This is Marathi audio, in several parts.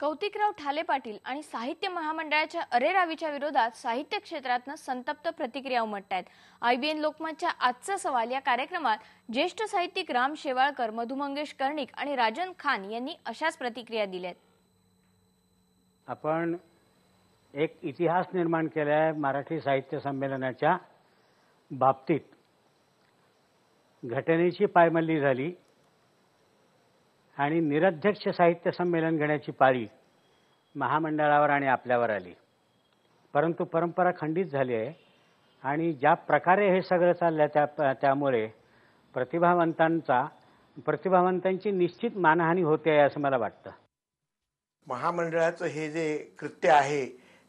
कौतिकराव ठाले पाटील आणि साहित्य महामंडळाच्या अरेरावीच्या विरोधात साहित्य क्षेत्रातनं संतप्त प्रतिक्रिया उमटतायत। IBN लोकमतच्या आजचा सवाल या कार्यक्रमात ज्येष्ठ साहित्यिक राम शेवाळकर, मधु मंगेश कर्णिक आणि राजन खान यांनी अशाच प्रतिक्रिया दिल्यात। आपण एक इतिहास निर्माण केलाय मराठी साहित्य संमेलनाच्या बाबतीत। घटनेची पायमल्ली झाली आणि निरध्यक्ष साहित्य संमेलन घेण्याची पाळी महामंडळावर आणि आपल्यावर आली। परंतु परंपरा खंडित झाली आहे आणि ज्या प्रकारे हे सगळं चाललंय त्यामुळे प्रतिभावंतांची निश्चित मानहानी होते असं मला वाटतं। महामंडळाचं हे जे कृत्य आहे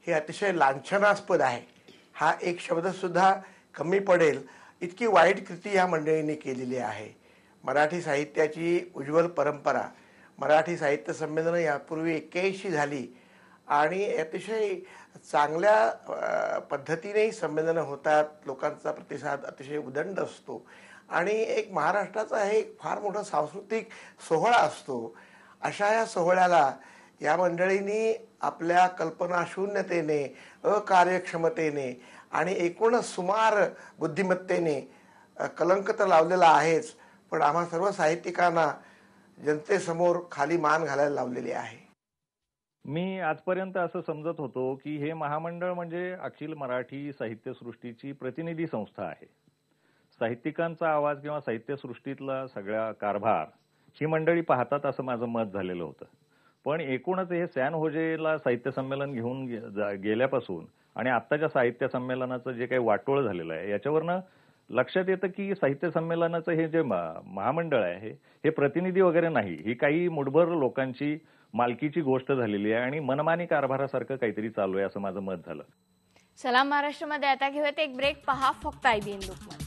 हे अतिशय लांछनास्पद आहे। हा एक शब्द सुद्धा कमी पडेल इतकी वाईट कृती या मंडळींनी केलेली आहे। मराठी साहित्याची उज्ज्वल परंपरा, मराठी साहित्य संमेलन यापूर्वी 81 झाली आणि अतिशय चांगल्या पद्धतीने संमेलन होतात। लोकांचा प्रतिसाद अतिशय उदंड असतो आणि एक महाराष्ट्राचा हे फार मोठा सांस्कृतिक सोहळा असतो। अशा या सोहळ्याला या मंडळींनी आपल्या कल्पनाशून्यतेने, अकार्यक्षमतेने आणि एकूण सुमार बुद्धिमत्तेने कलंक तर लावलेला आहेच, पण आम्हा सर्व साहित्यिकांना जनतेसमोर खाली मान घालायला लावलेली आहे। मी आजपर्यंत असं समजत होतो की हे महामंडळ म्हणजे अखिल मराठी साहित्यसृष्टीची प्रतिनिधी संस्था आहे। साहित्यिकांचा आवाज किंवा साहित्यसृष्टीतला सगळा कारभार ही मंडळी पाहतात असं माझं मत झालेलं होतं। पण एकूणच हे सॅन होजेला साहित्य संमेलन घेऊन गेल्यापासून आणि आत्ताच्या साहित्य संमेलनाचं जे काही वाटोळ झालेलं आहे याच्यावरनं लक्षात येतं की साहित्य संमेलनाचं हे जे महामंडळ आहे हे प्रतिनिधी वगैरे नाही, ही काही मुठभर लोकांची मालकीची गोष्ट झालेली आहे आणि मनमानी कारभारासारखं काहीतरी चालू आहे असं माझं मत झालं। सलाम महाराष्ट्रामध्ये आता घेऊयात एक ब्रेक। पहा फक्त IBN लोकमत।